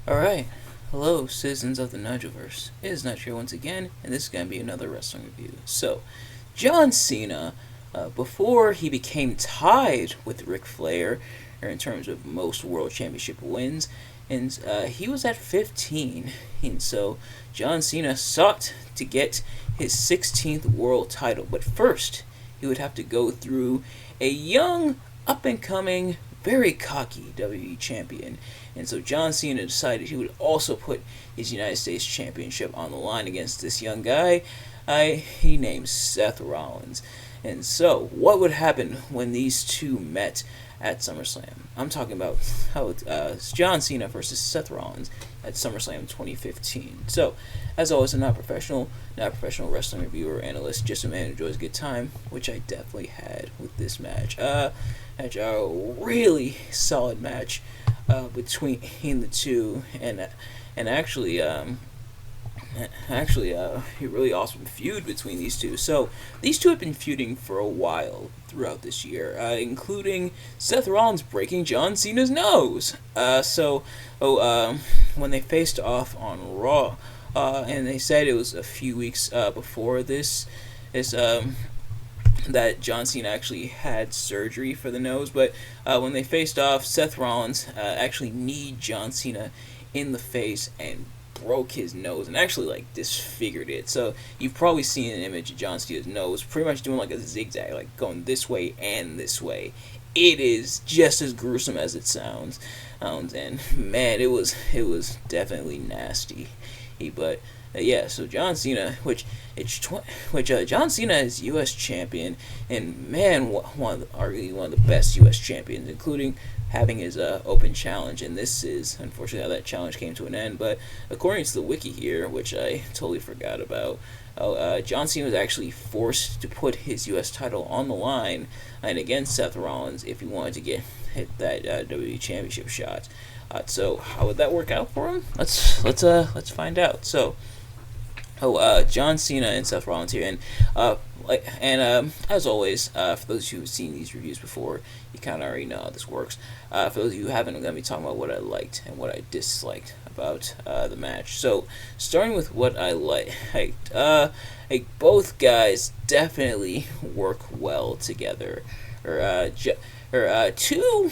Alright, hello citizens of the Nigelverse. It is Nigel once again, and this is going to be another wrestling review. So, John Cena, before he became tied with Ric Flair in terms of most World Championship wins, and he was at 15. And so, John Cena sought to get his 16th world title, but first, he would have to go through a young, up-and-coming, very cocky WWE champion. And so John Cena decided he would also put his United States Championship on the line against this young guy he named Seth Rollins. And so, what would happen when these two met at SummerSlam? I'm talking about how John Cena versus Seth Rollins at SummerSlam 2015. So, as always, I'm not a professional wrestling reviewer or analyst, just a man who enjoys a good time, which I definitely had with this match. A really solid match between the two, and actually a really awesome feud between these two. So these two have been feuding for a while throughout this year, including Seth Rollins breaking John Cena's nose. When they faced off on Raw, and they said it was a few weeks before this that John Cena actually had surgery for the nose, but when they faced off, Seth Rollins actually kneed John Cena in the face and broke his nose and actually disfigured it. So you've probably seen an image of John Cena's nose pretty much doing like a zigzag, like going this way and this way. It is just as gruesome as it sounds, and man, it was definitely nasty. But so John Cena, John Cena is U.S. champion, and man, arguably one of the best U.S. champions, including having his open challenge. And this is unfortunately how that challenge came to an end. But according to the wiki here, which I totally forgot about, John Cena was actually forced to put his U.S. title on the line and against Seth Rollins if he wanted to hit that WWE Championship shot. So how would that work out for him? Let's find out. So, John Cena and Seth Rollins here, and as always, for those who've seen these reviews before, you kind of already know how this works. For those of you who haven't, I'm going to be talking about what I liked and what I disliked about the match. So, starting with what I liked, both guys definitely work well together. Two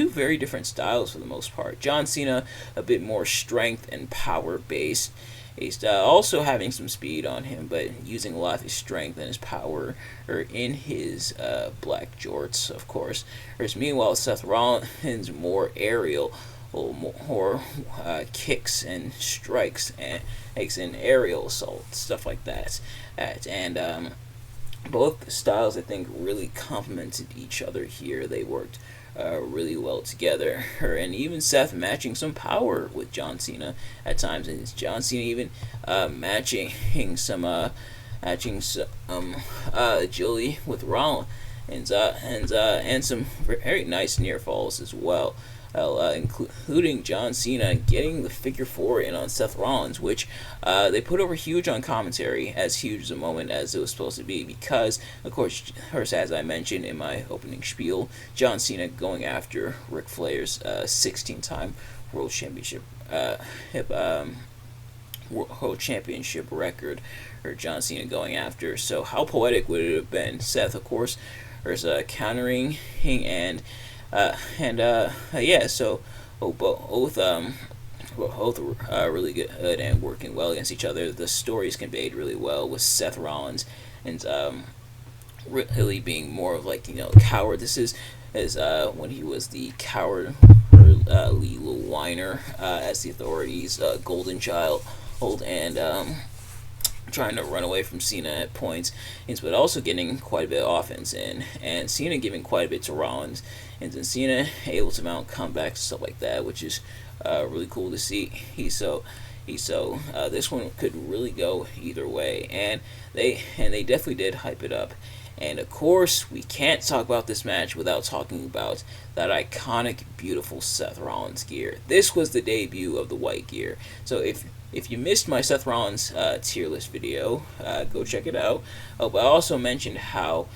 very different styles for the most part. John Cena a bit more strength and power based. He's also having some speed on him, but using a lot of his strength and his power in his black jorts, of course. Whereas meanwhile, Seth Rollins more aerial, more kicks and strikes and aerial assault, stuff like that. Both styles, I think, really complemented each other here. They worked really well together, and even Seth matching some power with John Cena at times, and John Cena even matching some agility with Rollins, and some very nice near falls as well. Including John Cena getting the figure 4 in on Seth Rollins, which they put over huge on commentary, as huge a moment as it was supposed to be, because, of course, as I mentioned in my opening spiel, John Cena going after Ric Flair's 16-time World Championship World Championship record, or John Cena going after. So how poetic would it have been? Seth, of course, is countering so both really good and working well against each other. The stories conveyed really well with Seth Rollins and really being more of coward. This is when he was the coward little whiner as the authorities golden child and trying to run away from Cena at points, but also getting quite a bit of offense in, and Cena giving quite a bit to Rollins, and then Cena able to mount comebacks and stuff like that, which is really cool to see. This one could really go either way, and they definitely did hype it up. And of course, we can't talk about this match without talking about that iconic, beautiful Seth Rollins gear. This was the debut of the white gear. So if you missed my Seth Rollins tier list video, go check it out. But I also mentioned how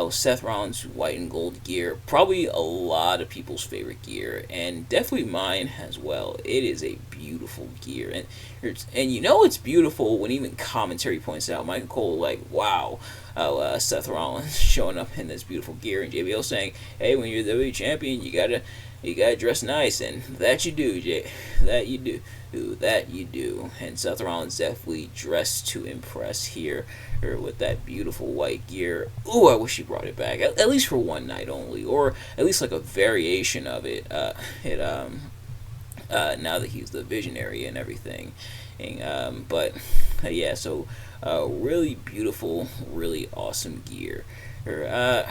Seth Rollins' white and gold gear, probably a lot of people's favorite gear, and definitely mine as well. It is a beautiful gear, and you know it's beautiful when even commentary points out. Michael Cole like, wow, Seth Rollins showing up in this beautiful gear, and JBL saying, hey, when you're the WWE champion, you gotta dress nice, and that you do, Jay. That you do. That you do. And Seth Rollins definitely dressed to impress here, or with that beautiful white gear. Ooh, I wish he brought it back, at least for one night only, or at least like a variation of it. Now that he's the visionary and everything, but yeah, so really beautiful, really awesome gear. Her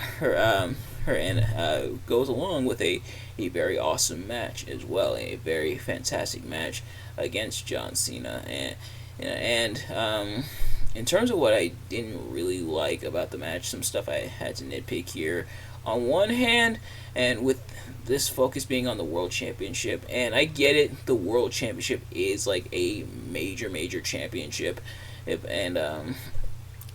and goes along with a very awesome match as well, a very fantastic match against John Cena, and in terms of what I didn't really like about the match, some stuff I had to nitpick here. On one hand, and with this focus being on the World Championship, and I get it, the World Championship is like a major championship, and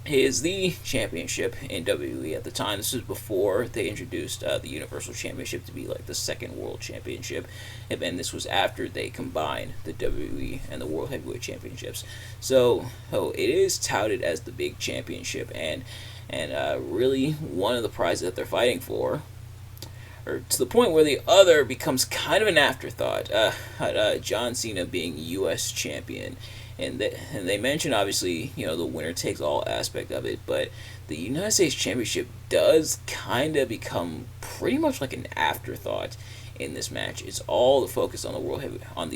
is the championship in WWE at the time. This was before they introduced the Universal Championship to be like the second World Championship, and this was after they combined the WWE and the World Heavyweight Championships. So it is touted as the big championship, and really one of the prizes that they're fighting for, or to the point where the other becomes kind of an afterthought. John Cena being U.S. champion. And they mention, obviously, the winner takes all aspect of it, but the United States Championship does kind of become pretty much like an afterthought in this match. It's all the focus on the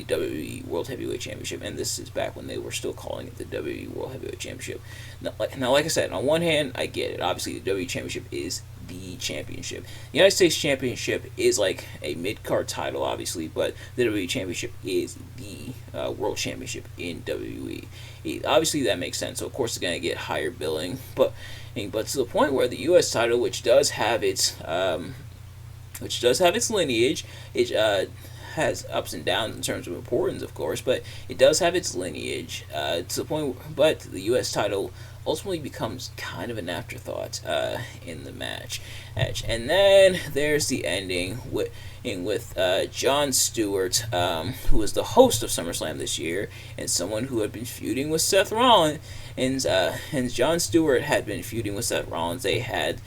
WWE World Heavyweight Championship, and this is back when they were still calling it the WWE World Heavyweight Championship. Now, like I said, on one hand, I get it. Obviously, the WWE Championship is the championship. The United States Championship is like a mid-card title, obviously, but the WWE Championship is the World Championship in WWE. Obviously, that makes sense. So, of course, it's going to get higher billing, but to the point where the U.S. title, which does have its lineage, it has ups and downs in terms of importance, of course, but it does have its lineage to the point. But the U.S. title ultimately becomes kind of an afterthought in the match. And then there's the ending with Jon Stewart, who was the host of SummerSlam this year, and someone who had been feuding with Seth Rollins. And Jon Stewart had been feuding with Seth Rollins. They had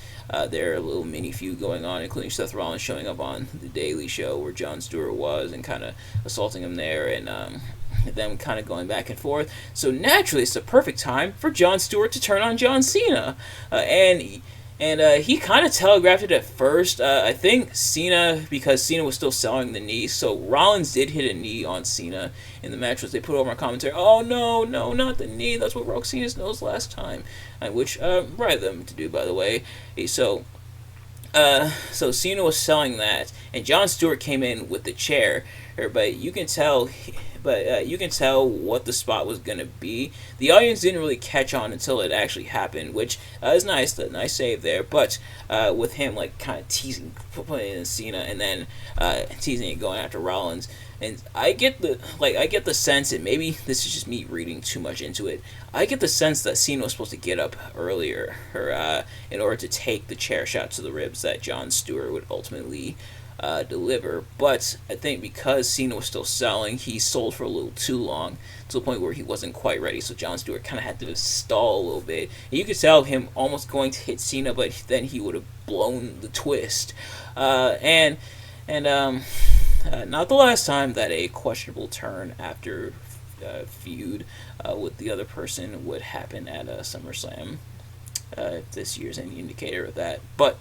their little mini feud going on, including Seth Rollins showing up on The Daily Show where Jon Stewart was and kind of assaulting him there, and them kind of going back and forth. So naturally, it's the perfect time for Jon Stewart to turn on John Cena, and he kind of telegraphed it at first. I think Cena, because Cena was still selling the knee, so Rollins did hit a knee on Cena in the match, which they put over on commentary. Oh no, not the knee. That's what broke Cena's nose last time, which right them to do, by the way. So Cena was selling that, and Jon Stewart came in with the chair. But you can tell what the spot was gonna be. The audience didn't really catch on until it actually happened, which is nice. The nice save there. But with him like kind of teasing, putting in Cena, and then teasing and going after Rollins. And I get the sense, and maybe this is just me reading too much into it. I get the sense that Cena was supposed to get up earlier, in order to take the chair shot to the ribs that Jon Stewart would ultimately deliver. But I think because Cena was still selling, he sold for a little too long, to the point where he wasn't quite ready. So Jon Stewart kind of had to stall a little bit. And you could tell him almost going to hit Cena, but then he would have blown the twist. Not the last time that a questionable turn after feud with the other person would happen at SummerSlam. If this year's any indicator of that, but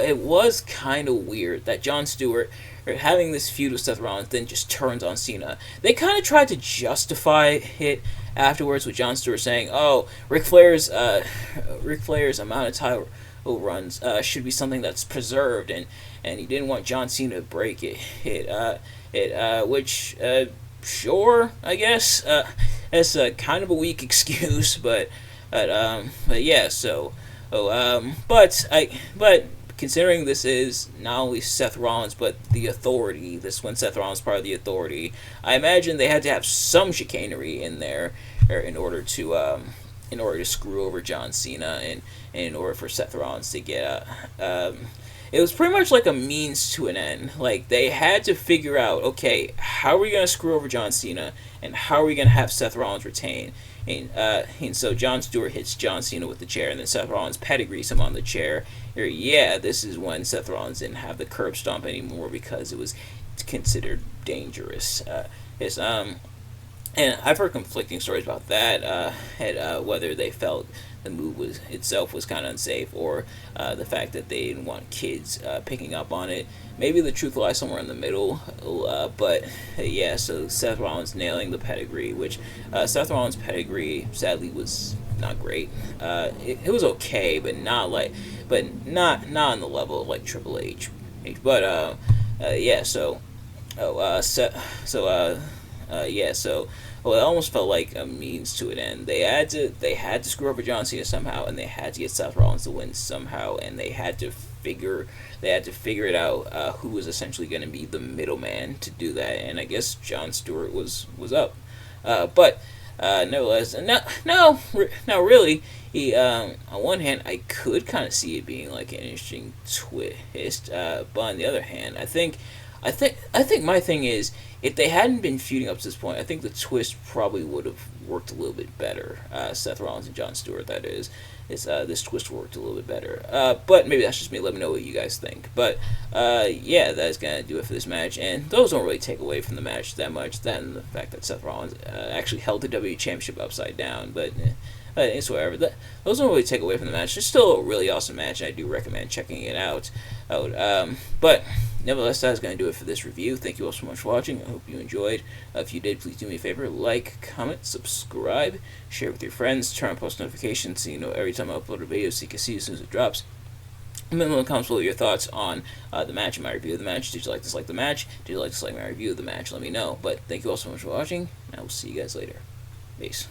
it was kind of weird that Jon Stewart, having this feud with Seth Rollins, then just turns on Cena. They kind of tried to justify it afterwards with Jon Stewart saying, "Oh, Ric Flair's amount of title runs should be something that's preserved," and he didn't want John Cena to break it. Which sure, I guess that's kind of a weak excuse, but yeah. So, but considering this is not only Seth Rollins but the Authority, this when Seth Rollins part of the Authority, I imagine they had to have some chicanery in there in order to in order to screw over John Cena, and in order for Seth Rollins to get it was pretty much like a means to an end. Like, they had to figure out, okay, how are we going to screw over John Cena, and how are we going to have Seth Rollins retain? And so Jon Stewart hits John Cena with the chair, and then Seth Rollins pedigrees him on the chair. Yeah, this is when Seth Rollins didn't have the curb stomp anymore because it was considered dangerous. And I've heard conflicting stories about that, and whether they felt the move was kind of unsafe, or the fact that they didn't want kids picking up on it. Maybe the truth lies somewhere in the middle, but yeah. So Seth Rollins nailing the pedigree, which Seth Rollins' pedigree sadly was not great. It was okay, but not on the level of like Triple H. But yeah. So yeah. So well, it almost felt like a means to an end. They had to screw over John Cena somehow, and they had to get Seth Rollins to win somehow, and they had to figure it out who was essentially going to be the middleman to do that. And I guess Jon Stewart was up, but nevertheless, no, really. On one hand, I could kind of see it being like an interesting twist, but on the other hand, I think my thing is, if they hadn't been feuding up to this point, I think the twist probably would have worked a little bit better. Seth Rollins and Jon Stewart, that is. This twist worked a little bit better. But maybe that's just me. Let me know what you guys think. But yeah, that's going to do it for this match. And those don't really take away from the match that much, than the fact that Seth Rollins actually held the WWE Championship upside down. But it's whatever. Those don't really take away from the match. It's still a really awesome match, and I do recommend checking it out. But nevertheless, that's going to do it for this review. Thank you all so much for watching. I hope you enjoyed. If you did, please do me a favor. Like, comment, subscribe, share with your friends, turn on post notifications so you know every time I upload a video so you can see as soon as it drops. And then in the comments below your thoughts on the match and my review of the match. Did you like dislike the match? Did you like dislike my review of the match? Let me know. But thank you all so much for watching, and I will see you guys later. Peace.